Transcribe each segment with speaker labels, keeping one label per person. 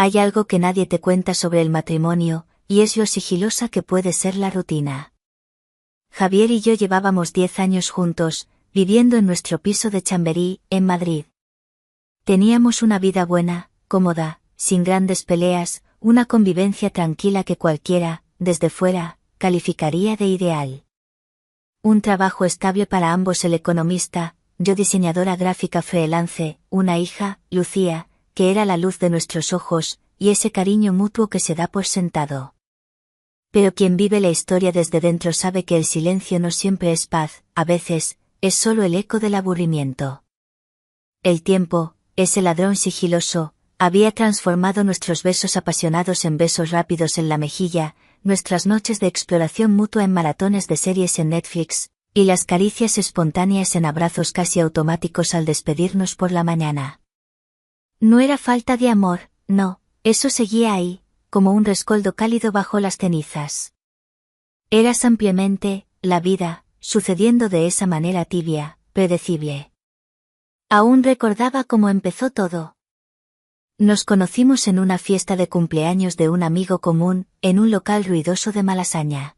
Speaker 1: Hay algo que nadie te cuenta sobre el matrimonio, y es lo sigilosa que puede ser la rutina. Javier y yo llevábamos 10 años juntos, viviendo en nuestro piso de Chamberí, en Madrid. Teníamos una vida buena, cómoda, sin grandes peleas, una convivencia tranquila que cualquiera, desde fuera, calificaría de ideal. Un trabajo estable para ambos, el economista, yo diseñadora gráfica freelance, una hija, Lucía, que era la luz de nuestros ojos, y ese cariño mutuo que se da por sentado. Pero quien vive la historia desde dentro sabe que el silencio no siempre es paz, a veces, es solo el eco del aburrimiento. El tiempo, ese ladrón sigiloso, había transformado nuestros besos apasionados en besos rápidos en la mejilla, nuestras noches de exploración mutua en maratones de series en Netflix, y las caricias espontáneas en abrazos casi automáticos al despedirnos por la mañana. No era falta de amor, no, eso seguía ahí, como un rescoldo cálido bajo las cenizas. Era simplemente, la vida, sucediendo de esa manera tibia, predecible. Aún recordaba cómo empezó todo. Nos conocimos en una fiesta de cumpleaños de un amigo común, en un local ruidoso de Malasaña.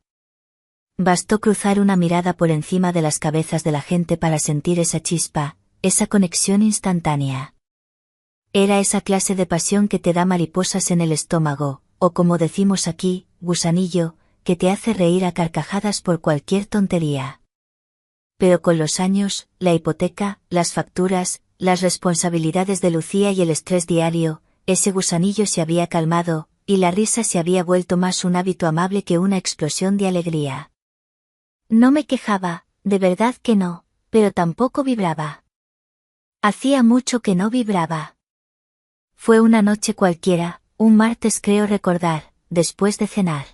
Speaker 1: Bastó cruzar una mirada por encima de las cabezas de la gente para sentir esa chispa, esa conexión instantánea. Era esa clase de pasión que te da mariposas en el estómago, o como decimos aquí, gusanillo, que te hace reír a carcajadas por cualquier tontería. Pero con los años, la hipoteca, las facturas, las responsabilidades de Lucía y el estrés diario, ese gusanillo se había calmado, y la risa se había vuelto más un hábito amable que una explosión de alegría. No me quejaba, de verdad que no, pero tampoco vibraba. Hacía mucho que no vibraba. Fue una noche cualquiera, un martes creo recordar, después de cenar.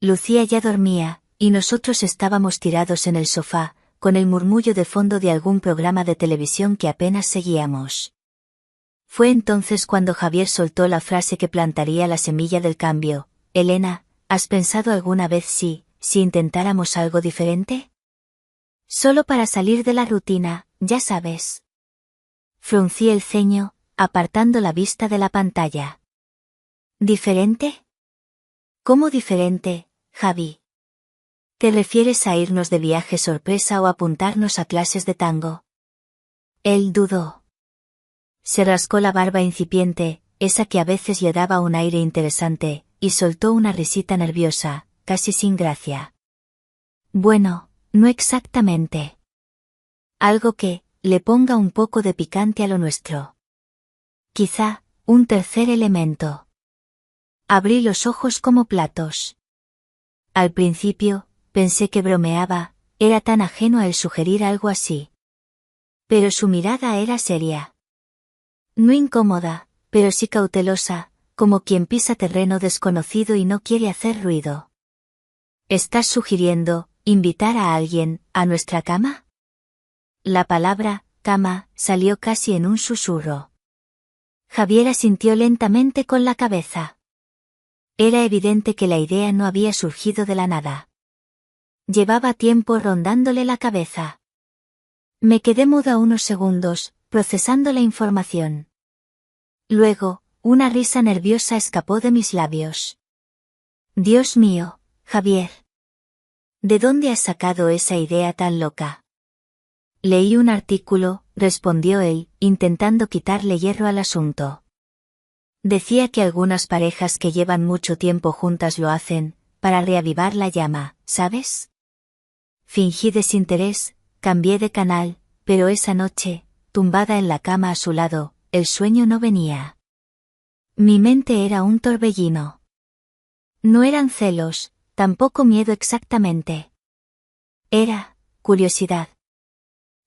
Speaker 1: Lucía ya dormía, y nosotros estábamos tirados en el sofá, con el murmullo de fondo de algún programa de televisión que apenas seguíamos. Fue entonces cuando Javier soltó la frase que plantaría la semilla del cambio: Elena, ¿has pensado alguna vez si intentáramos algo diferente? Solo para salir de la rutina, ya sabes. Fruncí el ceño, apartando la vista de la pantalla. ¿Diferente? ¿Cómo diferente, Javi? ¿Te refieres a irnos de viaje sorpresa o apuntarnos a clases de tango? Él dudó. Se rascó la barba incipiente, esa que a veces le daba un aire interesante, y soltó una risita nerviosa, casi sin gracia. Bueno, no exactamente. Algo que le ponga un poco de picante a lo nuestro. Quizá, un tercer elemento. Abrí los ojos como platos. Al principio, pensé que bromeaba, era tan ajeno a él sugerir algo así. Pero su mirada era seria. No incómoda, pero sí cautelosa, como quien pisa terreno desconocido y no quiere hacer ruido. ¿Estás sugiriendo invitar a alguien a nuestra cama? La palabra cama salió casi en un susurro. Javier asintió lentamente con la cabeza. Era evidente que la idea no había surgido de la nada. Llevaba tiempo rondándole la cabeza. Me quedé muda unos segundos, procesando la información. Luego, una risa nerviosa escapó de mis labios. Dios mío, Javier. ¿De dónde has sacado esa idea tan loca? Leí un artículo, respondió él, intentando quitarle hierro al asunto. Decía que algunas parejas que llevan mucho tiempo juntas lo hacen, para reavivar la llama, ¿sabes? Fingí desinterés, cambié de canal, pero esa noche, tumbada en la cama a su lado, el sueño no venía. Mi mente era un torbellino. No eran celos, tampoco miedo exactamente. Era curiosidad.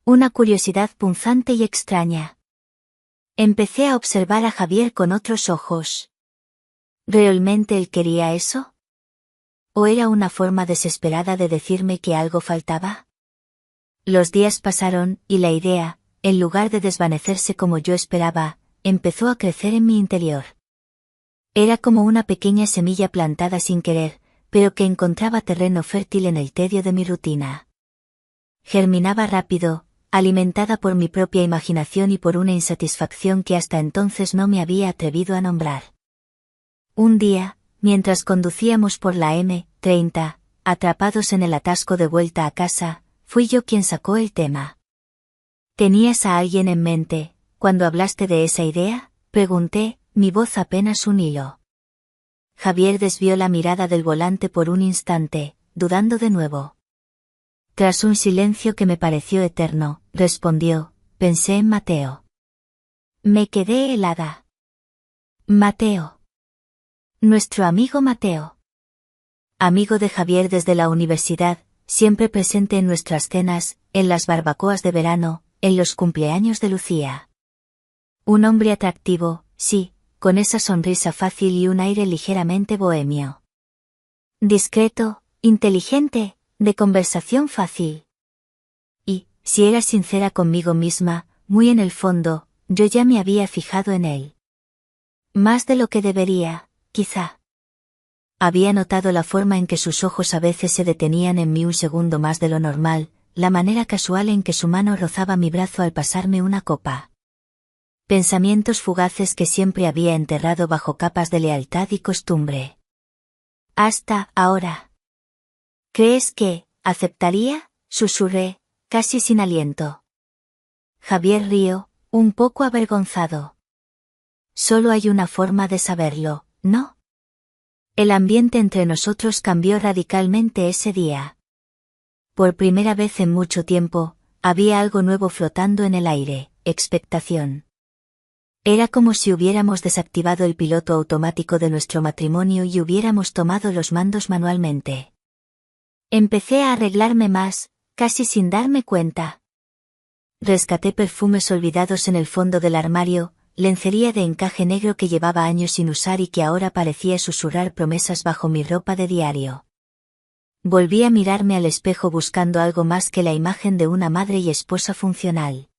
Speaker 1: Una curiosidad punzante y extraña. Empecé a observar a Javier con otros ojos. ¿Realmente él quería eso? ¿O era una forma desesperada de decirme que algo faltaba? Los días pasaron, y la idea, en lugar de desvanecerse como yo esperaba, empezó a crecer en mi interior. Era como una pequeña semilla plantada sin querer, pero que encontraba terreno fértil en el tedio de mi rutina. Germinaba rápido, alimentada por mi propia imaginación y por una insatisfacción que hasta entonces no me había atrevido a nombrar. Un día, mientras conducíamos por la M30, atrapados en el atasco de vuelta a casa, fui yo quien sacó el tema. ¿Tenías a alguien en mente, cuando hablaste de esa idea?, pregunté, mi voz apenas un hilo. Javier desvió la mirada del volante por un instante, dudando de nuevo. Tras un silencio que me pareció eterno, respondió, pensé en Mateo. Me quedé helada. Mateo. Nuestro amigo Mateo. Amigo de Javier desde la universidad, siempre presente en nuestras cenas, en las barbacoas de verano, en los cumpleaños de Lucía. Un hombre atractivo, sí, con esa sonrisa fácil y un aire ligeramente bohemio. Discreto, inteligente, de conversación fácil. Y, si era sincera conmigo misma, muy en el fondo, yo ya me había fijado en él. Más de lo que debería, quizá. Había notado la forma en que sus ojos a veces se detenían en mí un segundo más de lo normal, la manera casual en que su mano rozaba mi brazo al pasarme una copa. Pensamientos fugaces que siempre había enterrado bajo capas de lealtad y costumbre. Hasta ahora. ¿Crees que aceptaría?, susurré, casi sin aliento. Javier rió, un poco avergonzado. Solo hay una forma de saberlo, ¿no? El ambiente entre nosotros cambió radicalmente ese día. Por primera vez en mucho tiempo, había algo nuevo flotando en el aire, expectación. Era como si hubiéramos desactivado el piloto automático de nuestro matrimonio y hubiéramos tomado los mandos manualmente. Empecé a arreglarme más, casi sin darme cuenta. Rescaté perfumes olvidados en el fondo del armario, lencería de encaje negro que llevaba años sin usar y que ahora parecía susurrar promesas bajo mi ropa de diario. Volví a mirarme al espejo buscando algo más que la imagen de una madre y esposa funcional.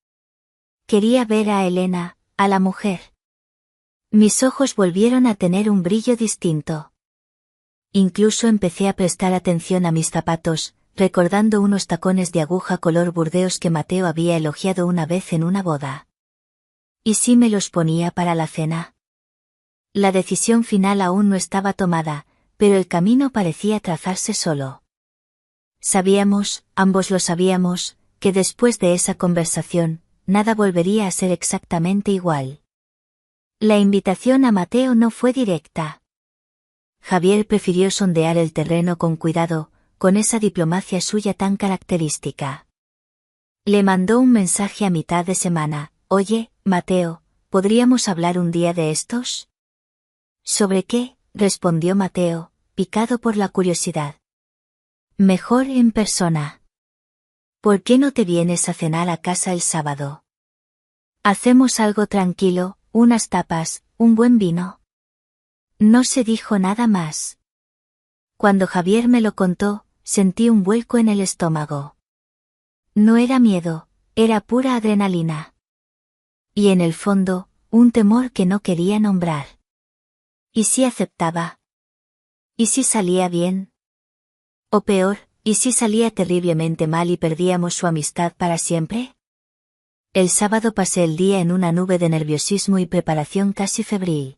Speaker 1: Quería ver a Elena, a la mujer. Mis ojos volvieron a tener un brillo distinto. Incluso empecé a prestar atención a mis zapatos, recordando unos tacones de aguja color burdeos que Mateo había elogiado una vez en una boda. ¿Y si me los ponía para la cena? La decisión final aún no estaba tomada, pero el camino parecía trazarse solo. Sabíamos, ambos lo sabíamos, que después de esa conversación, nada volvería a ser exactamente igual. La invitación a Mateo no fue directa. Javier prefirió sondear el terreno con cuidado, con esa diplomacia suya tan característica. Le mandó un mensaje a mitad de semana: «Oye, Mateo, ¿podríamos hablar un día de estos?». «¿Sobre qué?», respondió Mateo, picado por la curiosidad. «Mejor en persona. ¿Por qué no te vienes a cenar a casa el sábado? Hacemos algo tranquilo, unas tapas, un buen vino». No se dijo nada más. Cuando Javier me lo contó, sentí un vuelco en el estómago. No era miedo, era pura adrenalina. Y en el fondo, un temor que no quería nombrar. ¿Y si aceptaba? ¿Y si salía bien? O peor, ¿y si salía terriblemente mal y perdíamos su amistad para siempre? El sábado pasé el día en una nube de nerviosismo y preparación casi febril.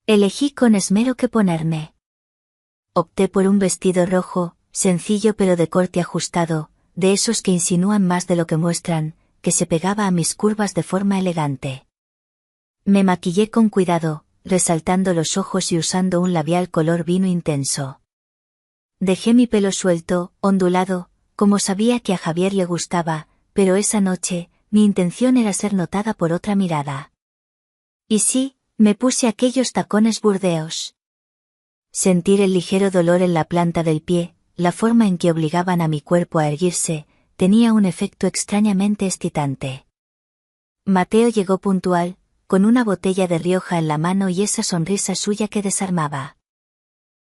Speaker 1: Elegí con esmero qué ponerme. Opté por un vestido rojo, sencillo pero de corte ajustado, de esos que insinúan más de lo que muestran, que se pegaba a mis curvas de forma elegante. Me maquillé con cuidado, resaltando los ojos y usando un labial color vino intenso. Dejé mi pelo suelto, ondulado, como sabía que a Javier le gustaba, pero esa noche, mi intención era ser notada por otra mirada. Y sí, me puse aquellos tacones burdeos. Sentir el ligero dolor en la planta del pie, la forma en que obligaban a mi cuerpo a erguirse, tenía un efecto extrañamente excitante. Mateo llegó puntual, con una botella de Rioja en la mano y esa sonrisa suya que desarmaba.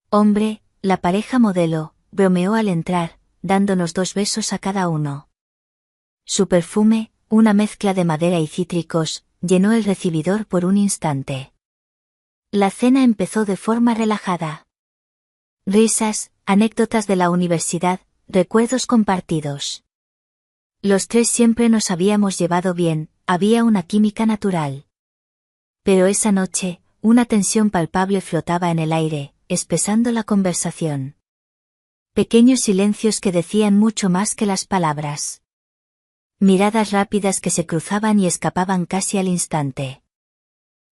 Speaker 1: «Hombre, la pareja modelo», bromeó al entrar, dándonos 2 besos a cada uno. Su perfume, una mezcla de madera y cítricos, llenó el recibidor por un instante. La cena empezó de forma relajada. Risas, anécdotas de la universidad, recuerdos compartidos. Los tres siempre nos habíamos llevado bien, había una química natural. Pero esa noche, una tensión palpable flotaba en el aire, espesando la conversación. Pequeños silencios que decían mucho más que las palabras. Miradas rápidas que se cruzaban y escapaban casi al instante.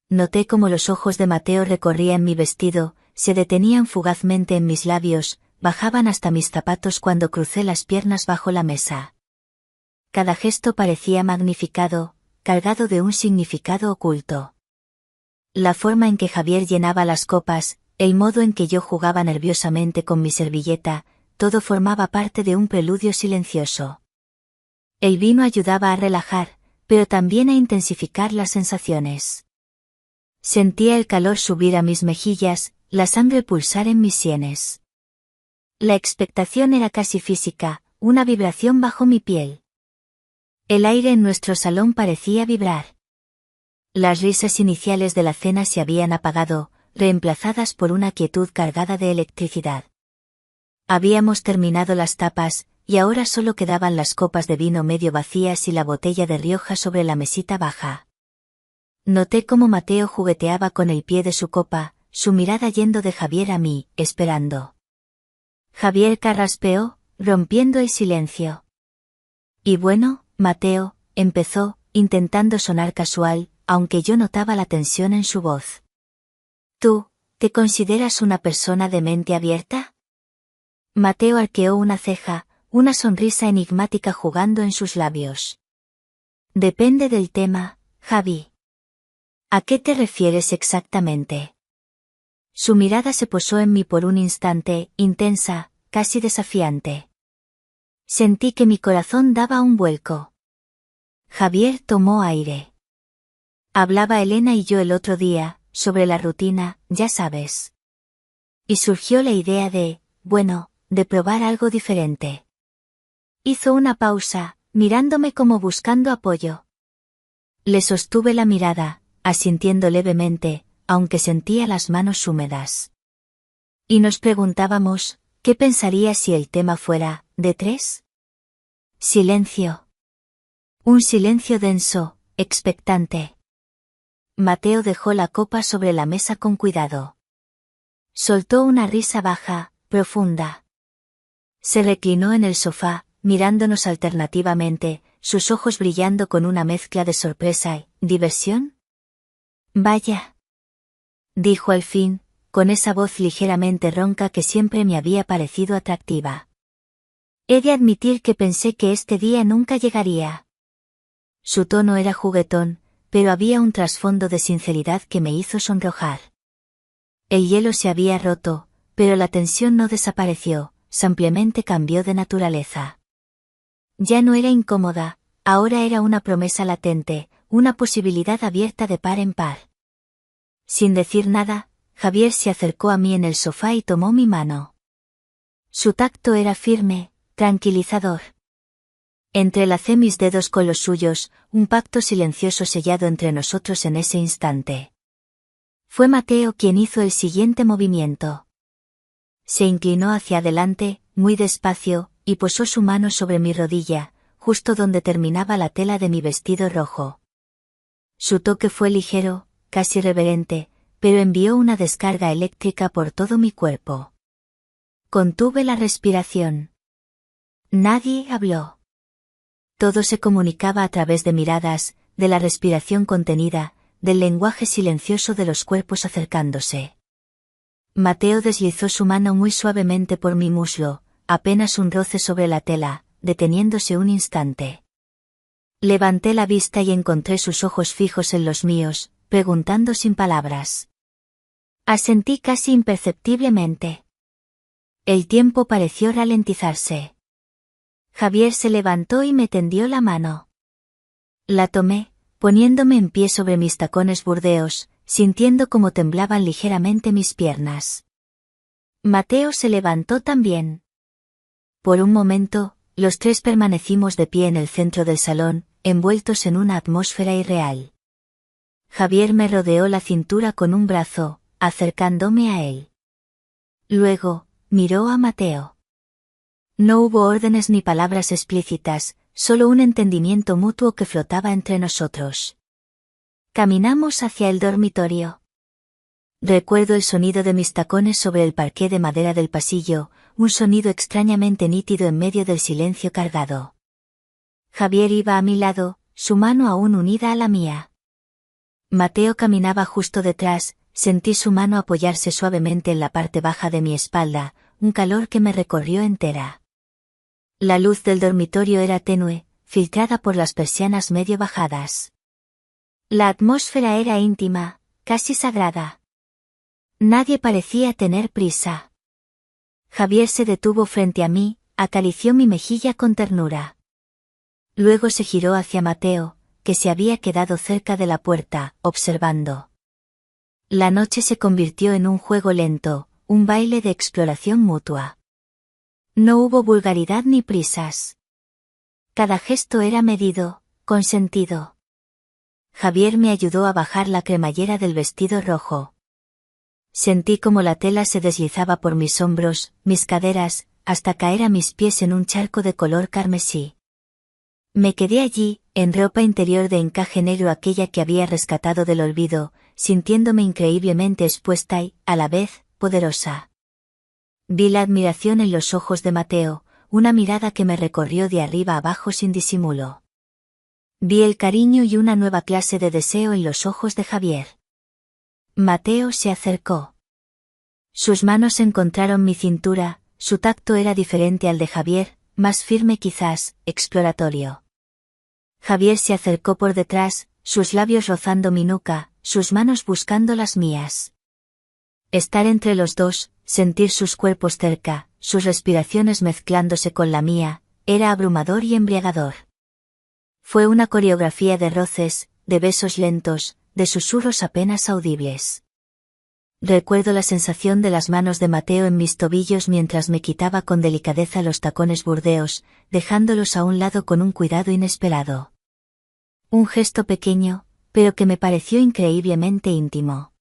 Speaker 1: Noté cómo los ojos de Mateo recorrían mi vestido, se detenían fugazmente en mis labios, bajaban hasta mis zapatos cuando crucé las piernas bajo la mesa. Cada gesto parecía magnificado, cargado de un significado oculto. La forma en que Javier llenaba las copas, el modo en que yo jugaba nerviosamente con mi servilleta, todo formaba parte de un preludio silencioso. El vino ayudaba a relajar, pero también a intensificar las sensaciones. Sentía el calor subir a mis mejillas, la sangre pulsar en mis sienes. La expectación era casi física, una vibración bajo mi piel. El aire en nuestro salón parecía vibrar. Las risas iniciales de la cena se habían apagado, reemplazadas por una quietud cargada de electricidad. Habíamos terminado las tapas, y ahora solo quedaban las copas de vino medio vacías y la botella de Rioja sobre la mesita baja. Noté cómo Mateo jugueteaba con el pie de su copa, su mirada yendo de Javier a mí, esperando. Javier carraspeó, rompiendo el silencio. Y bueno, Mateo, empezó, intentando sonar casual, aunque yo notaba la tensión en su voz. ¿Tú, te consideras una persona de mente abierta? Mateo arqueó una ceja, una sonrisa enigmática jugando en sus labios. Depende del tema, Javi. ¿A qué te refieres exactamente? Su mirada se posó en mí por un instante, intensa, casi desafiante. Sentí que mi corazón daba un vuelco. Javier tomó aire. Hablaba Elena y yo el otro día, sobre la rutina, ya sabes. Y surgió la idea de probar algo diferente. Hizo una pausa, mirándome como buscando apoyo. Le sostuve la mirada, asintiendo levemente, aunque sentía las manos húmedas. Y nos preguntábamos, ¿qué pensaría si el tema fuera, de tres? Silencio. Un silencio denso, expectante. Mateo dejó la copa sobre la mesa con cuidado. Soltó una risa baja, profunda. Se reclinó en el sofá, mirándonos alternativamente, sus ojos brillando con una mezcla de sorpresa y diversión. Vaya. Dijo al fin, con esa voz ligeramente ronca que siempre me había parecido atractiva. He de admitir que pensé que este día nunca llegaría. Su tono era juguetón, pero había un trasfondo de sinceridad que me hizo sonrojar. El hielo se había roto, pero la tensión no desapareció, simplemente cambió de naturaleza. Ya no era incómoda, ahora era una promesa latente, una posibilidad abierta de par en par. Sin decir nada, Javier se acercó a mí en el sofá y tomó mi mano. Su tacto era firme, tranquilizador. Entrelacé mis dedos con los suyos, un pacto silencioso sellado entre nosotros en ese instante. Fue Mateo quien hizo el siguiente movimiento. Se inclinó hacia adelante, muy despacio, y posó su mano sobre mi rodilla, justo donde terminaba la tela de mi vestido rojo. Su toque fue ligero, casi reverente, pero envió una descarga eléctrica por todo mi cuerpo. Contuve la respiración. Nadie habló. Todo se comunicaba a través de miradas, de la respiración contenida, del lenguaje silencioso de los cuerpos acercándose. Mateo deslizó su mano muy suavemente por mi muslo, apenas un roce sobre la tela, deteniéndose un instante. Levanté la vista y encontré sus ojos fijos en los míos, preguntando sin palabras. Asentí casi imperceptiblemente. El tiempo pareció ralentizarse. Javier se levantó y me tendió la mano. La tomé, poniéndome en pie sobre mis tacones burdeos, sintiendo cómo temblaban ligeramente mis piernas. Mateo se levantó también. Por un momento, los tres permanecimos de pie en el centro del salón, envueltos en una atmósfera irreal. Javier me rodeó la cintura con un brazo, acercándome a él. Luego, miró a Mateo. No hubo órdenes ni palabras explícitas, solo un entendimiento mutuo que flotaba entre nosotros. Caminamos hacia el dormitorio. Recuerdo el sonido de mis tacones sobre el parqué de madera del pasillo, un sonido extrañamente nítido en medio del silencio cargado. Javier iba a mi lado, su mano aún unida a la mía. Mateo caminaba justo detrás, sentí su mano apoyarse suavemente en la parte baja de mi espalda, un calor que me recorrió entera. La luz del dormitorio era tenue, filtrada por las persianas medio bajadas. La atmósfera era íntima, casi sagrada. Nadie parecía tener prisa. Javier se detuvo frente a mí, acarició mi mejilla con ternura. Luego se giró hacia Mateo, que se había quedado cerca de la puerta, observando. La noche se convirtió en un juego lento, un baile de exploración mutua. No hubo vulgaridad ni prisas. Cada gesto era medido, consentido. Javier me ayudó a bajar la cremallera del vestido rojo. Sentí como la tela se deslizaba por mis hombros, mis caderas, hasta caer a mis pies en un charco de color carmesí. Me quedé allí, en ropa interior de encaje negro, aquella que había rescatado del olvido, sintiéndome increíblemente expuesta y, a la vez, poderosa. Vi la admiración en los ojos de Mateo, una mirada que me recorrió de arriba abajo sin disimulo. Vi el cariño y una nueva clase de deseo en los ojos de Javier. Mateo se acercó. Sus manos encontraron mi cintura, su tacto era diferente al de Javier, más firme quizás, exploratorio. Javier se acercó por detrás, sus labios rozando mi nuca, sus manos buscando las mías. Estar entre los dos, sentir sus cuerpos cerca, sus respiraciones mezclándose con la mía, era abrumador y embriagador. Fue una coreografía de roces, de besos lentos, de susurros apenas audibles. Recuerdo la sensación de las manos de Mateo en mis tobillos mientras me quitaba con delicadeza los tacones burdeos, dejándolos a un lado con un cuidado inesperado. Un gesto pequeño, pero que me pareció increíblemente íntimo.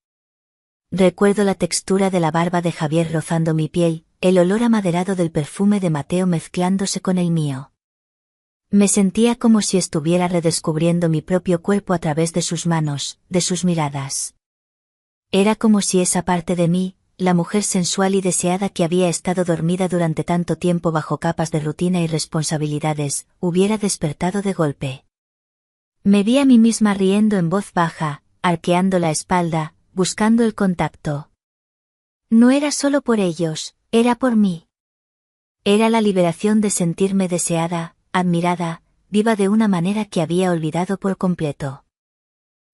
Speaker 1: Recuerdo la textura de la barba de Javier rozando mi piel, el olor amaderado del perfume de Mateo mezclándose con el mío. Me sentía como si estuviera redescubriendo mi propio cuerpo a través de sus manos, de sus miradas. Era como si esa parte de mí, la mujer sensual y deseada que había estado dormida durante tanto tiempo bajo capas de rutina y responsabilidades, hubiera despertado de golpe. Me vi a mí misma riendo en voz baja, arqueando la espalda, buscando el contacto. No era solo por ellos, era por mí. Era la liberación de sentirme deseada, admirada, viva de una manera que había olvidado por completo.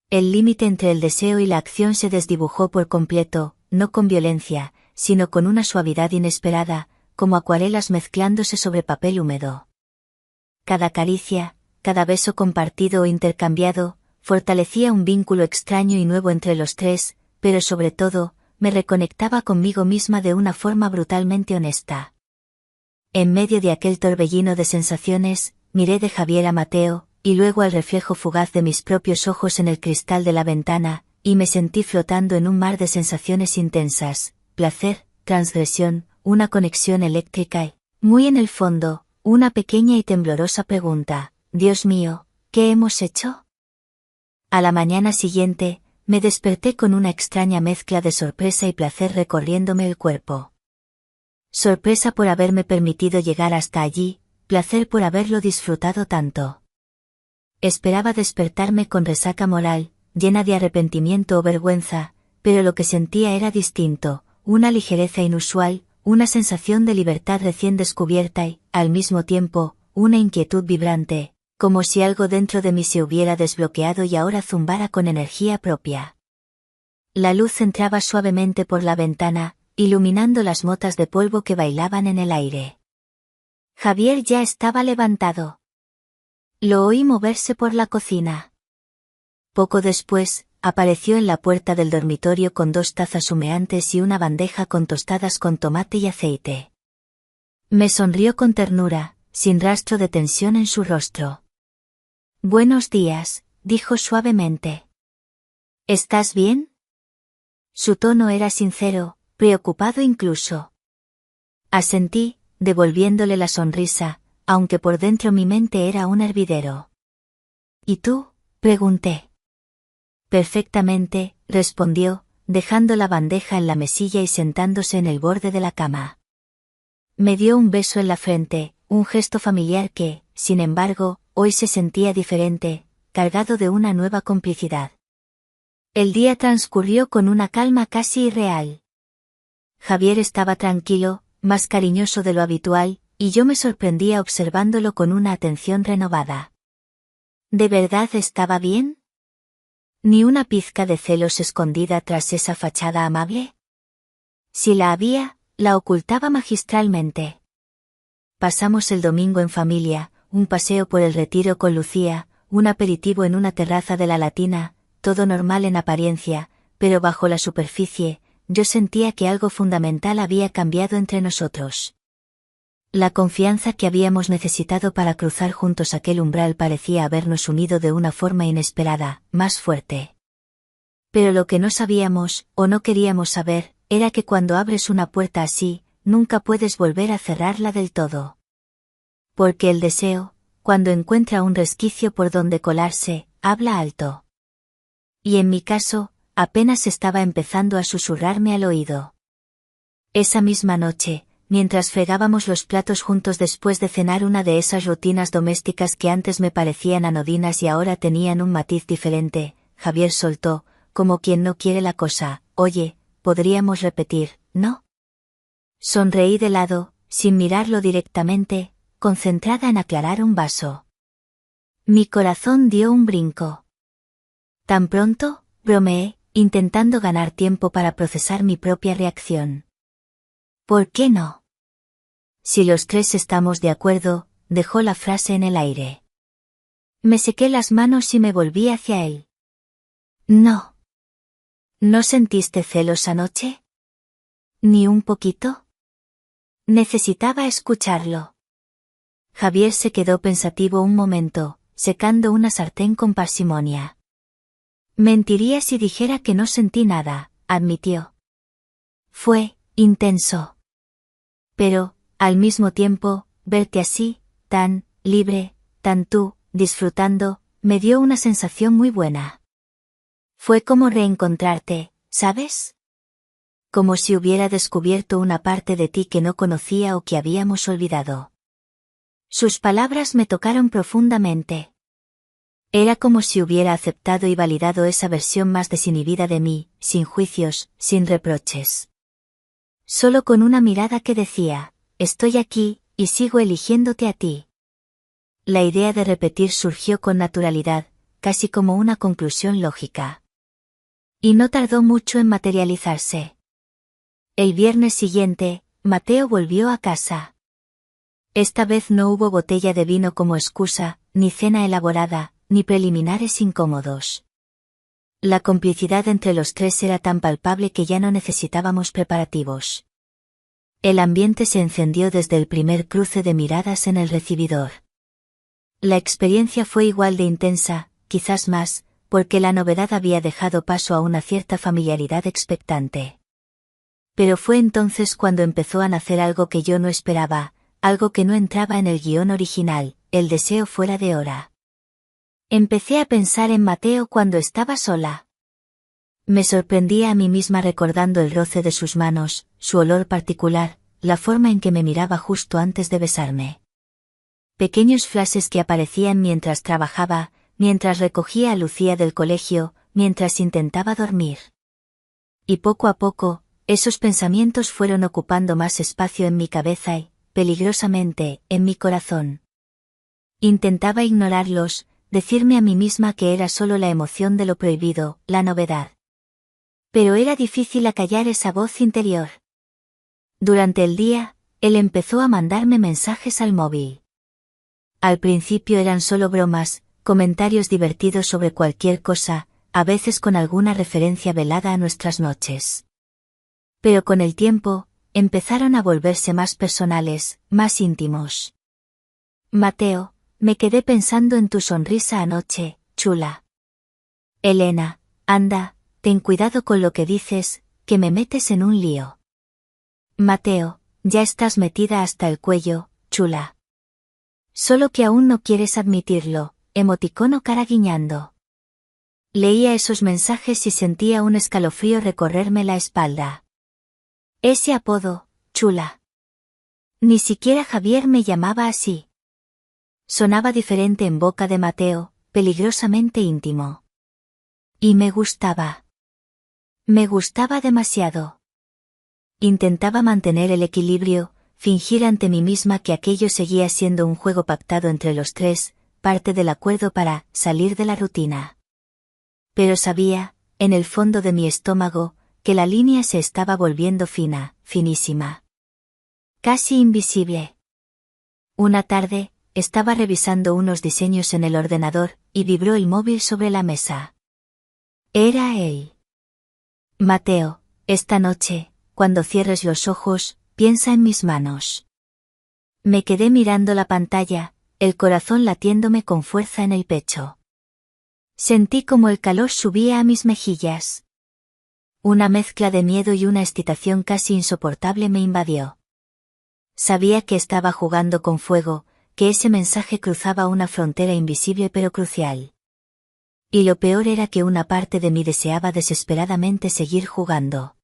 Speaker 1: El límite entre el deseo y la acción se desdibujó por completo, no con violencia, sino con una suavidad inesperada, como acuarelas mezclándose sobre papel húmedo. Cada caricia, cada beso compartido o intercambiado, fortalecía un vínculo extraño y nuevo entre los tres, pero sobre todo, me reconectaba conmigo misma de una forma brutalmente honesta. En medio de aquel torbellino de sensaciones, miré de Javier a Mateo, y luego al reflejo fugaz de mis propios ojos en el cristal de la ventana, y me sentí flotando en un mar de sensaciones intensas, placer, transgresión, una conexión eléctrica y, muy en el fondo, una pequeña y temblorosa pregunta: Dios mío, ¿qué hemos hecho? A la mañana siguiente, me desperté con una extraña mezcla de sorpresa y placer recorriéndome el cuerpo. Sorpresa por haberme permitido llegar hasta allí, placer por haberlo disfrutado tanto. Esperaba despertarme con resaca moral, llena de arrepentimiento o vergüenza, pero lo que sentía era distinto, una ligereza inusual, una sensación de libertad recién descubierta y, al mismo tiempo, una inquietud vibrante, como si algo dentro de mí se hubiera desbloqueado y ahora zumbara con energía propia. La luz entraba suavemente por la ventana, iluminando las motas de polvo que bailaban en el aire. Javier ya estaba levantado. Lo oí moverse por la cocina. Poco después, apareció en la puerta del dormitorio con 2 tazas humeantes y una bandeja con tostadas con tomate y aceite. Me sonrió con ternura, sin rastro de tensión en su rostro. Buenos días, dijo suavemente. ¿Estás bien? Su tono era sincero, preocupado incluso. Asentí, devolviéndole la sonrisa, aunque por dentro mi mente era un hervidero. ¿Y tú?, pregunté. Perfectamente, respondió, dejando la bandeja en la mesilla y sentándose en el borde de la cama. Me dio un beso en la frente, un gesto familiar que, sin embargo, hoy se sentía diferente, cargado de una nueva complicidad. El día transcurrió con una calma casi irreal. Javier estaba tranquilo, más cariñoso de lo habitual, y yo me sorprendía observándolo con una atención renovada. ¿De verdad estaba bien? ¿Ni una pizca de celos escondida tras esa fachada amable? Si la había, la ocultaba magistralmente. Pasamos el domingo en familia, un paseo por el Retiro con Lucía, un aperitivo en una terraza de la Latina, todo normal en apariencia, pero bajo la superficie, yo sentía que algo fundamental había cambiado entre nosotros. La confianza que habíamos necesitado para cruzar juntos aquel umbral parecía habernos unido de una forma inesperada, más fuerte. Pero lo que no sabíamos, o no queríamos saber, era que cuando abres una puerta así, nunca puedes volver a cerrarla del todo. Porque el deseo, cuando encuentra un resquicio por donde colarse, habla alto. Y en mi caso, apenas estaba empezando a susurrarme al oído. Esa misma noche, mientras fregábamos los platos juntos después de cenar, una de esas rutinas domésticas que antes me parecían anodinas y ahora tenían un matiz diferente, Javier soltó, como quien no quiere la cosa: oye, podríamos repetir, ¿no? Sonreí de lado, sin mirarlo directamente, concentrada en aclarar un vaso. Mi corazón dio un brinco. ¿Tan pronto?, bromeé, intentando ganar tiempo para procesar mi propia reacción. ¿Por qué no? Si los tres estamos de acuerdo, dejó la frase en el aire. Me sequé las manos y me volví hacia él. No. ¿No sentiste celos anoche? ¿Ni un poquito? Necesitaba escucharlo. Javier se quedó pensativo un momento, secando una sartén con parsimonia. Mentiría si dijera que no sentí nada, admitió. Fue intenso. Pero, al mismo tiempo, verte así, tan libre, tan tú, disfrutando, me dio una sensación muy buena. Fue como reencontrarte, ¿sabes? Como si hubiera descubierto una parte de ti que no conocía o que habíamos olvidado. Sus palabras me tocaron profundamente. Era como si hubiera aceptado y validado esa versión más desinhibida de mí, sin juicios, sin reproches. Solo con una mirada que decía: estoy aquí, y sigo eligiéndote a ti. La idea de repetir surgió con naturalidad, casi como una conclusión lógica. Y no tardó mucho en materializarse. El viernes siguiente, Mateo volvió a casa. Esta vez no hubo botella de vino como excusa, ni cena elaborada, ni preliminares incómodos. La complicidad entre los tres era tan palpable que ya no necesitábamos preparativos. El ambiente se encendió desde el primer cruce de miradas en el recibidor. La experiencia fue igual de intensa, quizás más, porque la novedad había dejado paso a una cierta familiaridad expectante. Pero fue entonces cuando empezó a nacer algo que yo no esperaba, algo que no entraba en el guión original, el deseo fuera de hora. Empecé a pensar en Mateo cuando estaba sola. Me sorprendía a mí misma recordando el roce de sus manos, su olor particular, la forma en que me miraba justo antes de besarme. Pequeños flashes que aparecían mientras trabajaba, mientras recogía a Lucía del colegio, mientras intentaba dormir. Y poco a poco, esos pensamientos fueron ocupando más espacio en mi cabeza y, peligrosamente, en mi corazón. Intentaba ignorarlos, decirme a mí misma que era solo la emoción de lo prohibido, la novedad. Pero era difícil acallar esa voz interior. Durante el día, él empezó a mandarme mensajes al móvil. Al principio eran solo bromas, comentarios divertidos sobre cualquier cosa, a veces con alguna referencia velada a nuestras noches. Pero con el tiempo, empezaron a volverse más personales, más íntimos. Mateo, me quedé pensando en tu sonrisa anoche, chula. Elena, anda, ten cuidado con lo que dices, que me metes en un lío. Mateo, ya estás metida hasta el cuello, chula. Solo que aún no quieres admitirlo, emoticono cara guiñando. Leía esos mensajes y sentía un escalofrío recorrerme la espalda. Ese apodo, chula. Ni siquiera Javier me llamaba así. Sonaba diferente en boca de Mateo, peligrosamente íntimo. Y me gustaba. Me gustaba demasiado. Intentaba mantener el equilibrio, fingir ante mí misma que aquello seguía siendo un juego pactado entre los tres, parte del acuerdo para salir de la rutina. Pero sabía, en el fondo de mi estómago, que la línea se estaba volviendo fina, finísima. Casi invisible. Una tarde, estaba revisando unos diseños en el ordenador, y vibró el móvil sobre la mesa. Era él. Mateo, esta noche, cuando cierres los ojos, piensa en mis manos. Me quedé mirando la pantalla, el corazón latiéndome con fuerza en el pecho. Sentí como el calor subía a mis mejillas. Una mezcla de miedo y una excitación casi insoportable me invadió. Sabía que estaba jugando con fuego, que ese mensaje cruzaba una frontera invisible pero crucial. Y lo peor era que una parte de mí deseaba desesperadamente seguir jugando.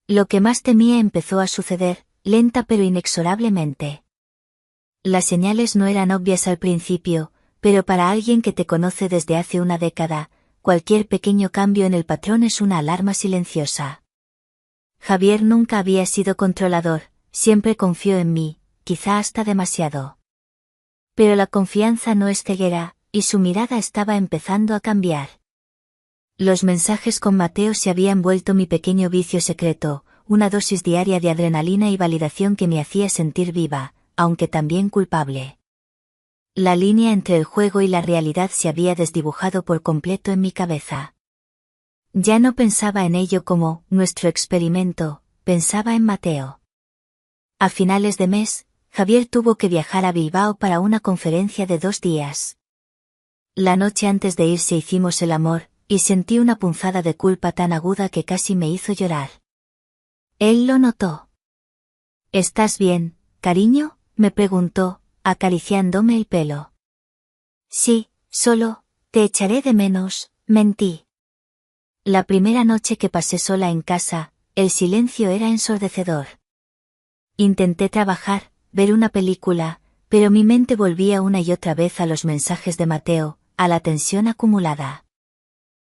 Speaker 1: Lo que más temía empezó a suceder, lenta pero inexorablemente. Las señales no eran obvias al principio, pero para alguien que te conoce desde hace una década, cualquier pequeño cambio en el patrón es una alarma silenciosa. Javier nunca había sido controlador, siempre confió en mí, quizá hasta demasiado. Pero la confianza no es ceguera, y su mirada estaba empezando a cambiar. Los mensajes con Mateo se habían vuelto mi pequeño vicio secreto, una dosis diaria de adrenalina y validación que me hacía sentir viva, aunque también culpable. La línea entre el juego y la realidad se había desdibujado por completo en mi cabeza. Ya no pensaba en ello como nuestro experimento, pensaba en Mateo. A finales de mes, Javier tuvo que viajar a Bilbao para una conferencia de 2 días. La noche antes de irse hicimos el amor, y sentí una punzada de culpa tan aguda que casi me hizo llorar. Él lo notó. ¿Estás bien, cariño?, me preguntó, acariciándome el pelo. Sí, solo, te echaré de menos, mentí. La primera noche que pasé sola en casa, el silencio era ensordecedor. Intenté trabajar, ver una película, pero mi mente volvía una y otra vez a los mensajes de Mateo, a la tensión acumulada.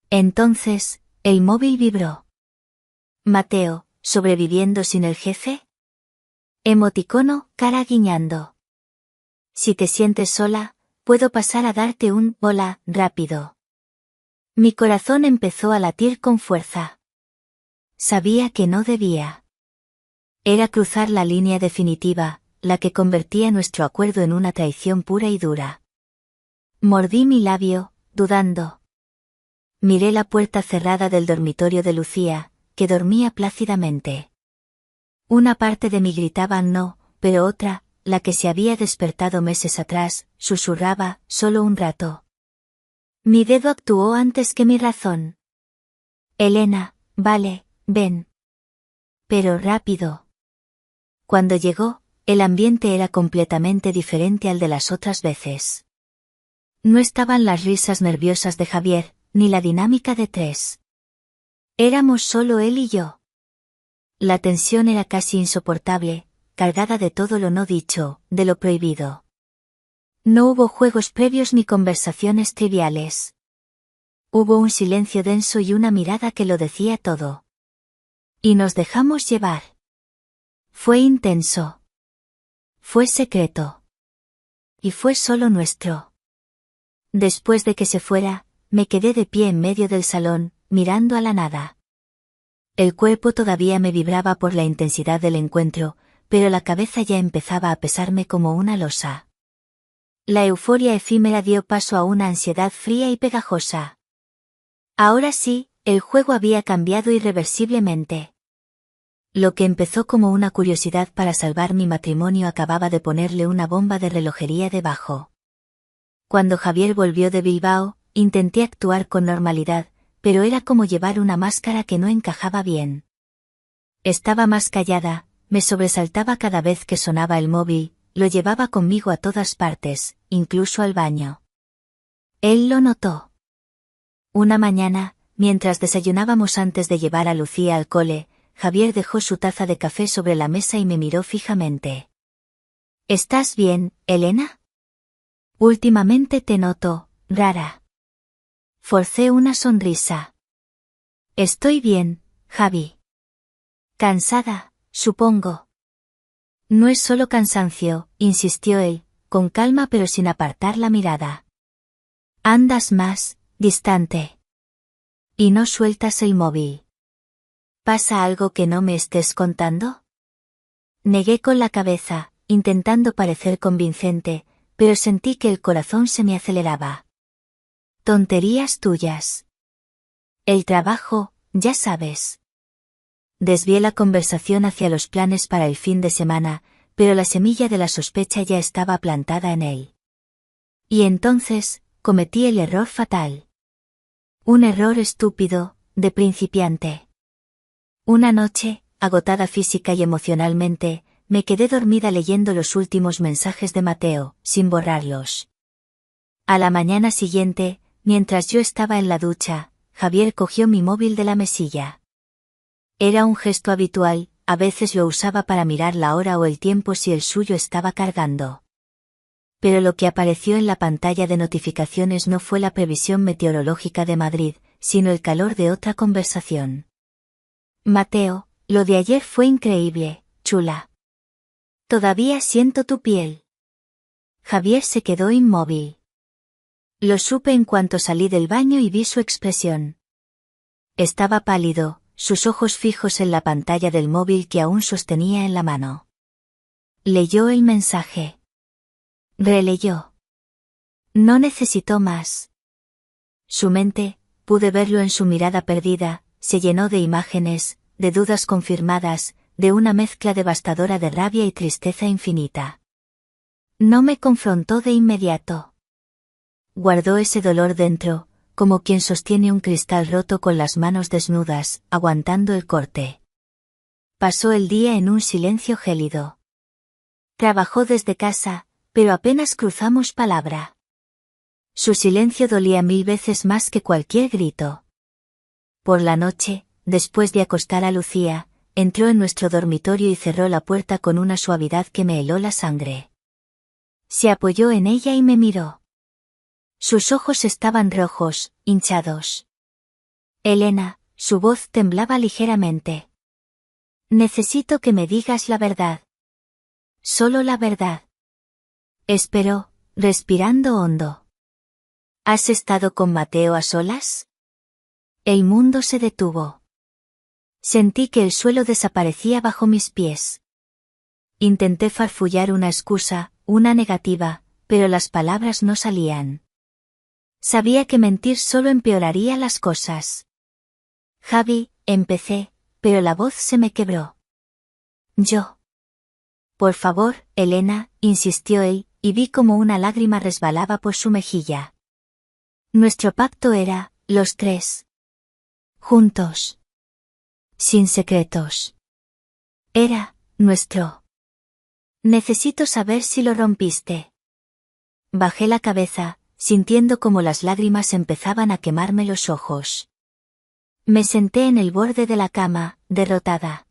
Speaker 1: Entonces, el móvil vibró. Mateo, ¿sobreviviendo sin el jefe? Emoticono, cara guiñando. Si te sientes sola, puedo pasar a darte un hola rápido. Mi corazón empezó a latir con fuerza. Sabía que no debía. Era cruzar la línea definitiva, la que convertía nuestro acuerdo en una traición pura y dura. Mordí mi labio, dudando. Miré la puerta cerrada del dormitorio de Lucía, que dormía plácidamente. Una parte de mí gritaba no, pero otra, la que se había despertado meses atrás, susurraba, solo un rato. Mi dedo actuó antes que mi razón. Elena, vale, ven. Pero rápido. Cuando llegó, el ambiente era completamente diferente al de las otras veces. No estaban las risas nerviosas de Javier, ni la dinámica de tres. Éramos solo él y yo. La tensión era casi insoportable, cargada de todo lo no dicho, de lo prohibido. No hubo juegos previos ni conversaciones triviales. Hubo un silencio denso y una mirada que lo decía todo. Y nos dejamos llevar. Fue intenso. Fue secreto. Y fue solo nuestro. Después de que se fuera, me quedé de pie en medio del salón, mirando a la nada. El cuerpo todavía me vibraba por la intensidad del encuentro, pero la cabeza ya empezaba a pesarme como una losa. La euforia efímera dio paso a una ansiedad fría y pegajosa. Ahora sí, el juego había cambiado irreversiblemente. Lo que empezó como una curiosidad para salvar mi matrimonio acababa de ponerle una bomba de relojería debajo. Cuando Javier volvió de Bilbao, intenté actuar con normalidad, pero era como llevar una máscara que no encajaba bien. Estaba más callada, me sobresaltaba cada vez que sonaba el móvil, lo llevaba conmigo a todas partes, incluso al baño. Él lo notó. Una mañana, mientras desayunábamos antes de llevar a Lucía al cole, Javier dejó su taza de café sobre la mesa y me miró fijamente. ¿Estás bien, Elena? Últimamente te noto rara. Forcé una sonrisa. Estoy bien, Javi. Cansada, supongo. No es solo cansancio, insistió él, con calma pero sin apartar la mirada. Andas más distante. Y no sueltas el móvil. ¿Pasa algo que no me estés contando? Negué con la cabeza, intentando parecer convincente, pero sentí que el corazón se me aceleraba. Tonterías tuyas. El trabajo, ya sabes. Desvié la conversación hacia los planes para el fin de semana, pero la semilla de la sospecha ya estaba plantada en él. Y entonces, cometí el error fatal. Un error estúpido, de principiante. Una noche, agotada física y emocionalmente, me quedé dormida leyendo los últimos mensajes de Mateo, sin borrarlos. A la mañana siguiente, mientras yo estaba en la ducha, Javier cogió mi móvil de la mesilla. Era un gesto habitual, a veces lo usaba para mirar la hora o el tiempo si el suyo estaba cargando. Pero lo que apareció en la pantalla de notificaciones no fue la previsión meteorológica de Madrid, sino el calor de otra conversación. Mateo, lo de ayer fue increíble, chula. Todavía siento tu piel. Javier se quedó inmóvil. Lo supe en cuanto salí del baño y vi su expresión. Estaba pálido, sus ojos fijos en la pantalla del móvil que aún sostenía en la mano. Leyó el mensaje. Releyó. No necesitó más. Su mente, pude verlo en su mirada perdida, se llenó de imágenes, de dudas confirmadas, de una mezcla devastadora de rabia y tristeza infinita. No me confrontó de inmediato. Guardó ese dolor dentro, como quien sostiene un cristal roto con las manos desnudas, aguantando el corte. Pasó el día en un silencio gélido. Trabajó desde casa, pero apenas cruzamos palabra. Su silencio dolía 1000 veces más que cualquier grito. Por la noche, después de acostar a Lucía, entró en nuestro dormitorio y cerró la puerta con una suavidad que me heló la sangre. Se apoyó en ella y me miró. Sus ojos estaban rojos, hinchados. Elena, su voz temblaba ligeramente. Necesito que me digas la verdad. Solo la verdad. Esperó, respirando hondo. ¿Has estado con Mateo a solas? El mundo se detuvo. Sentí que el suelo desaparecía bajo mis pies. Intenté farfullar una excusa, una negativa, pero las palabras no salían. Sabía que mentir solo empeoraría las cosas. Javi, empecé, pero la voz se me quebró. Yo. Por favor, Elena, insistió él, y vi como una lágrima resbalaba por su mejilla. Nuestro pacto era, los tres. Juntos. Sin secretos. Era, nuestro. Necesito saber si lo rompiste. Bajé la cabeza, sintiendo como las lágrimas empezaban a quemarme los ojos. Me senté en el borde de la cama, derrotada.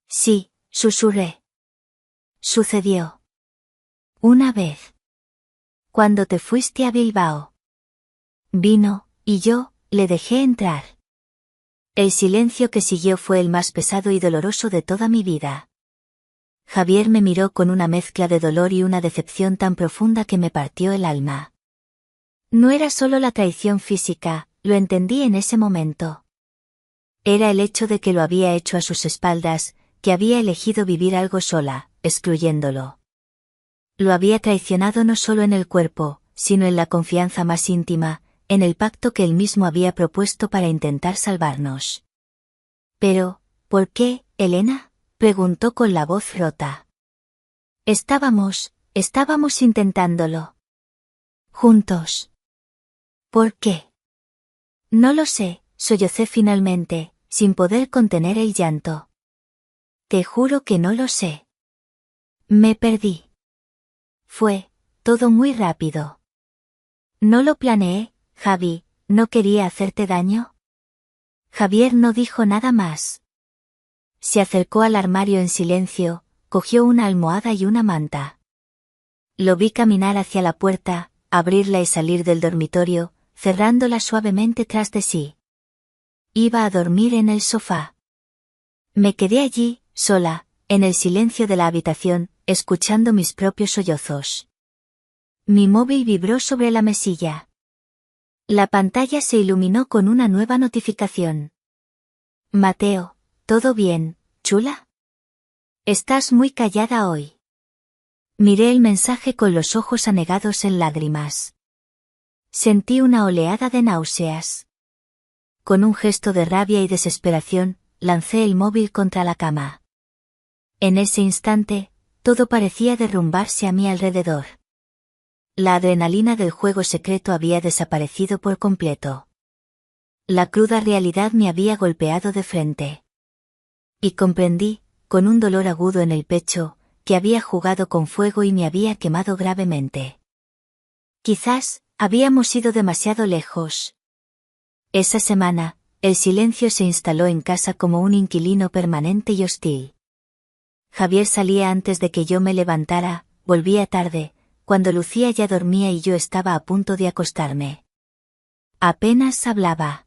Speaker 1: Sí, susurré. Sucedió. Una vez. Cuando te fuiste a Bilbao. Vino, y yo, le dejé entrar. El silencio que siguió fue el más pesado y doloroso de toda mi vida. Javier me miró con una mezcla de dolor y una decepción tan profunda que me partió el alma. No era solo la traición física, lo entendí en ese momento. Era el hecho de que lo había hecho a sus espaldas, que había elegido vivir algo sola, excluyéndolo. Lo había traicionado no solo en el cuerpo, sino en la confianza más íntima, en el pacto que él mismo había propuesto para intentar salvarnos. Pero, ¿por qué, Elena?, preguntó con la voz rota. Estábamos intentándolo. Juntos. ¿Por qué? No lo sé, sollocé finalmente, sin poder contener el llanto. Te juro que no lo sé. Me perdí. Fue todo muy rápido. No lo planeé, Javi, ¿no quería hacerte daño? Javier no dijo nada más. Se acercó al armario en silencio, cogió una almohada y una manta. Lo vi caminar hacia la puerta, abrirla y salir del dormitorio, cerrándola suavemente tras de sí. Iba a dormir en el sofá. Me quedé allí, sola, en el silencio de la habitación, escuchando mis propios sollozos. Mi móvil vibró sobre la mesilla. La pantalla se iluminó con una nueva notificación. Mateo, ¿todo bien, chula? Estás muy callada hoy. Miré el mensaje con los ojos anegados en lágrimas. Sentí una oleada de náuseas. Con un gesto de rabia y desesperación, lancé el móvil contra la cama. En ese instante, todo parecía derrumbarse a mi alrededor. La adrenalina del juego secreto había desaparecido por completo. La cruda realidad me había golpeado de frente. Y comprendí, con un dolor agudo en el pecho, que había jugado con fuego y me había quemado gravemente. Quizás, habíamos ido demasiado lejos. Esa semana, el silencio se instaló en casa como un inquilino permanente y hostil. Javier salía antes de que yo me levantara, volvía tarde, cuando Lucía ya dormía y yo estaba a punto de acostarme. Apenas hablaba.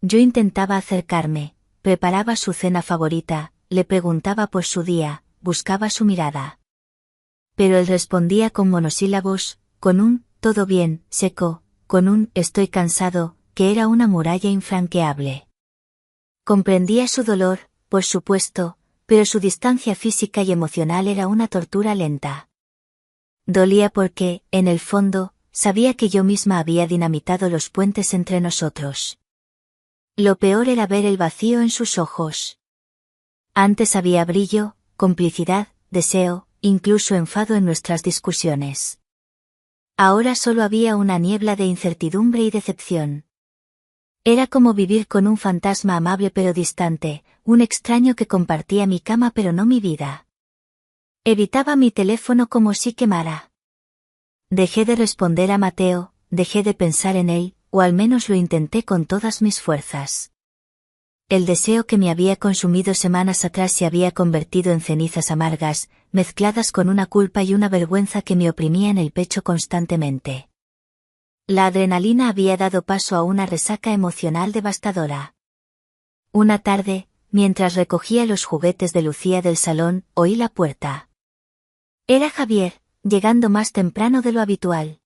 Speaker 1: Yo intentaba acercarme, preparaba su cena favorita, le preguntaba por su día, buscaba su mirada. Pero él respondía con monosílabos, con un «todo bien», seco, con un «estoy cansado», que era una muralla infranqueable. Comprendía su dolor, por supuesto, pero su distancia física y emocional era una tortura lenta. Dolía porque, en el fondo, sabía que yo misma había dinamitado los puentes entre nosotros. Lo peor era ver el vacío en sus ojos. Antes había brillo, complicidad, deseo, incluso enfado en nuestras discusiones. Ahora solo había una niebla de incertidumbre y decepción. Era como vivir con un fantasma amable pero distante, un extraño que compartía mi cama pero no mi vida. Evitaba mi teléfono como si quemara. Dejé de responder a Mateo, dejé de pensar en él, o al menos lo intenté con todas mis fuerzas. El deseo que me había consumido semanas atrás se había convertido en cenizas amargas, mezcladas con una culpa y una vergüenza que me oprimía en el pecho constantemente. La adrenalina había dado paso a una resaca emocional devastadora. Una tarde, mientras recogía los juguetes de Lucía del salón, oí la puerta. Era Javier, llegando más temprano de lo habitual.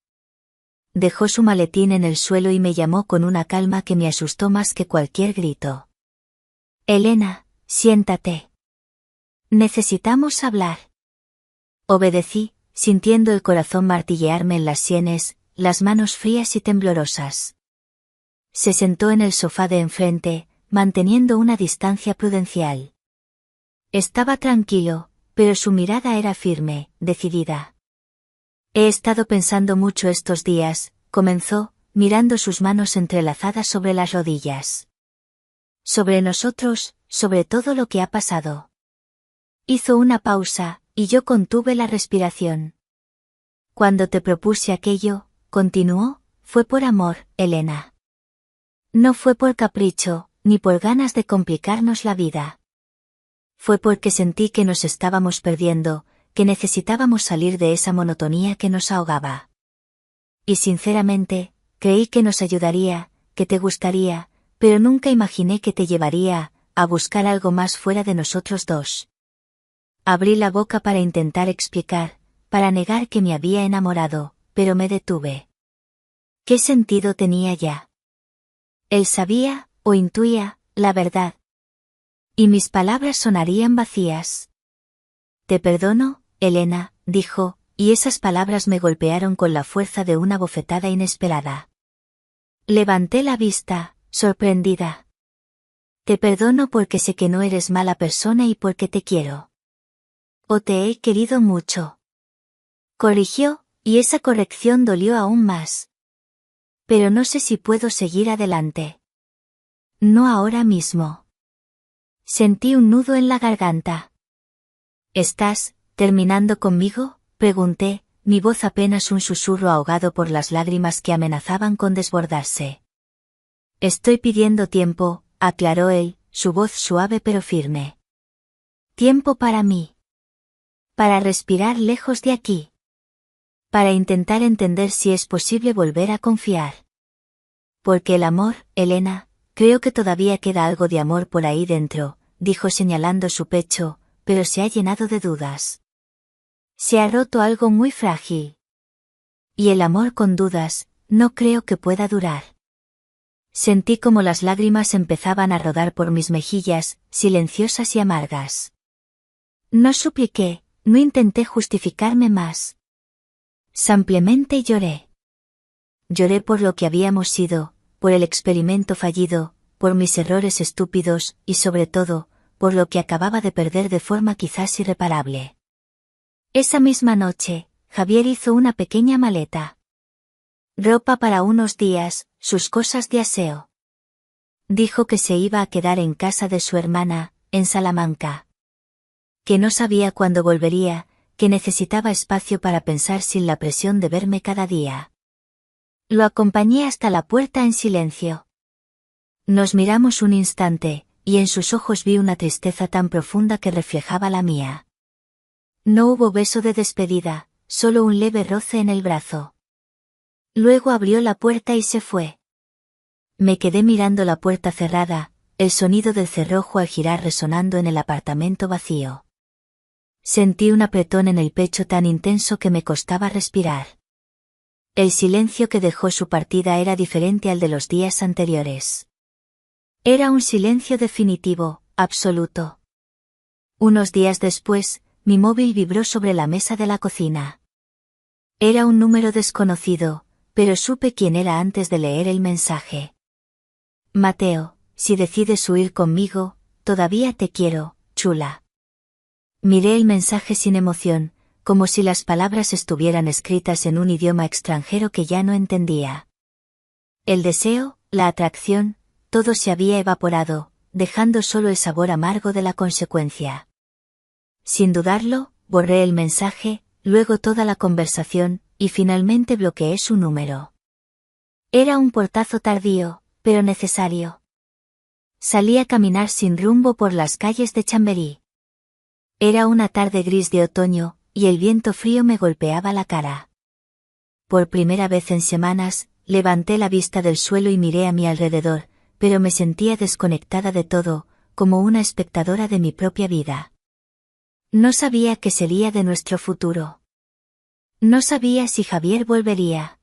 Speaker 1: Dejó su maletín en el suelo y me llamó con una calma que me asustó más que cualquier grito. «Elena, siéntate. Necesitamos hablar». Obedecí, sintiendo el corazón martillearme en las sienes, las manos frías y temblorosas. Se sentó en el sofá de enfrente, manteniendo una distancia prudencial. Estaba tranquilo, pero su mirada era firme, decidida. «He estado pensando mucho estos días», comenzó, mirando sus manos entrelazadas sobre las rodillas. «Sobre nosotros, sobre todo lo que ha pasado». Hizo una pausa, y yo contuve la respiración. «Cuando te propuse aquello», continuó, «fue por amor, Elena. No fue por capricho, ni por ganas de complicarnos la vida. Fue porque sentí que nos estábamos perdiendo, que necesitábamos salir de esa monotonía que nos ahogaba. Y sinceramente, creí que nos ayudaría, que te gustaría, pero nunca imaginé que te llevaría a buscar algo más fuera de nosotros dos». Abrí la boca para intentar explicar, para negar que me había enamorado, pero me detuve. ¿Qué sentido tenía ya? Él sabía, o intuía, la verdad. Y mis palabras sonarían vacías. «Te perdono, Elena», dijo, y esas palabras me golpearon con la fuerza de una bofetada inesperada. Levanté la vista, sorprendida. «Te perdono porque sé que no eres mala persona y porque te quiero». «O te he querido mucho», corrigió, y esa corrección dolió aún más. «Pero no sé si puedo seguir adelante». «No ahora mismo». Sentí un nudo en la garganta. «¿Estás terminando conmigo?», pregunté, mi voz apenas un susurro ahogado por las lágrimas que amenazaban con desbordarse. Estoy pidiendo tiempo, aclaró él, su voz suave pero firme. Tiempo para mí. Para respirar lejos de aquí. Para intentar entender si es posible volver a confiar. Porque el amor, Elena, creo que todavía queda algo de amor por ahí dentro, dijo señalando su pecho, pero se ha llenado de dudas. Se ha roto algo muy frágil. Y el amor con dudas, no creo que pueda durar. Sentí como las lágrimas empezaban a rodar por mis mejillas, silenciosas y amargas. No supliqué, no intenté justificarme más. Simplemente lloré. Lloré por lo que habíamos sido, por el experimento fallido, por mis errores estúpidos, y sobre todo, por lo que acababa de perder de forma quizás irreparable. Esa misma noche, Javier hizo una pequeña maleta. Ropa para unos días, sus cosas de aseo. Dijo que se iba a quedar en casa de su hermana, en Salamanca. Que no sabía cuándo volvería, que necesitaba espacio para pensar sin la presión de verme cada día. Lo acompañé hasta la puerta en silencio. Nos miramos un instante, y en sus ojos vi una tristeza tan profunda que reflejaba la mía. No hubo beso de despedida, solo un leve roce en el brazo. Luego abrió la puerta y se fue. Me quedé mirando la puerta cerrada, el sonido del cerrojo al girar resonando en el apartamento vacío. Sentí un apretón en el pecho tan intenso que me costaba respirar. El silencio que dejó su partida era diferente al de los días anteriores. Era un silencio definitivo, absoluto. Unos días después, mi móvil vibró sobre la mesa de la cocina. Era un número desconocido, pero supe quién era antes de leer el mensaje. Mateo, si decides huir conmigo, todavía te quiero, chula. Miré el mensaje sin emoción, como si las palabras estuvieran escritas en un idioma extranjero que ya no entendía. El deseo, la atracción, todo se había evaporado, dejando solo el sabor amargo de la consecuencia. Sin dudarlo, borré el mensaje, luego toda la conversación, y finalmente bloqueé su número. Era un portazo tardío, pero necesario. Salí a caminar sin rumbo por las calles de Chamberí. Era una tarde gris de otoño, y el viento frío me golpeaba la cara. Por primera vez en semanas, levanté la vista del suelo y miré a mi alrededor, pero me sentía desconectada de todo, como una espectadora de mi propia vida. No sabía qué sería de nuestro futuro. No sabía si Javier volvería.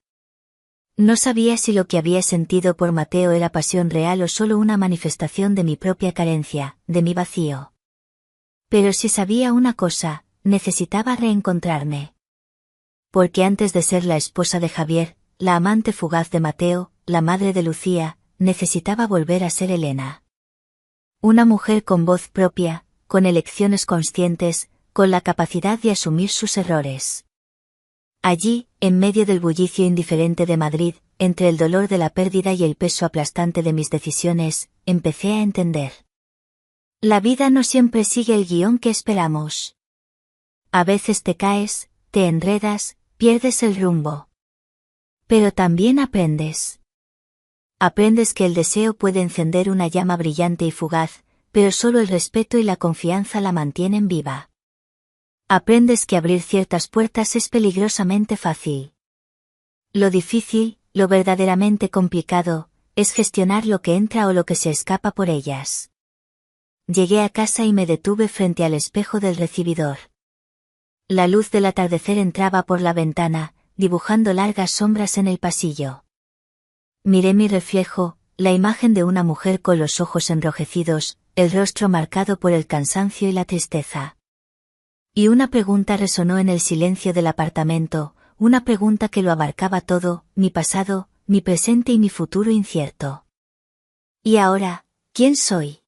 Speaker 1: No sabía si lo que había sentido por Mateo era pasión real o solo una manifestación de mi propia carencia, de mi vacío. Pero sí sabía una cosa, necesitaba reencontrarme. Porque antes de ser la esposa de Javier, la amante fugaz de Mateo, la madre de Lucía, necesitaba volver a ser Elena. Una mujer con voz propia, con elecciones conscientes, con la capacidad de asumir sus errores. Allí, en medio del bullicio indiferente de Madrid, entre el dolor de la pérdida y el peso aplastante de mis decisiones, empecé a entender. La vida no siempre sigue el guión que esperamos. A veces te caes, te enredas, pierdes el rumbo. Pero también aprendes. Aprendes que el deseo puede encender una llama brillante y fugaz, pero solo el respeto y la confianza la mantienen viva. Aprendes que abrir ciertas puertas es peligrosamente fácil. Lo difícil, lo verdaderamente complicado, es gestionar lo que entra o lo que se escapa por ellas. Llegué a casa y me detuve frente al espejo del recibidor. La luz del atardecer entraba por la ventana, dibujando largas sombras en el pasillo. Miré mi reflejo, la imagen de una mujer con los ojos enrojecidos, el rostro marcado por el cansancio y la tristeza. Y una pregunta resonó en el silencio del apartamento, una pregunta que lo abarcaba todo, mi pasado, mi presente y mi futuro incierto. ¿Y ahora, quién soy?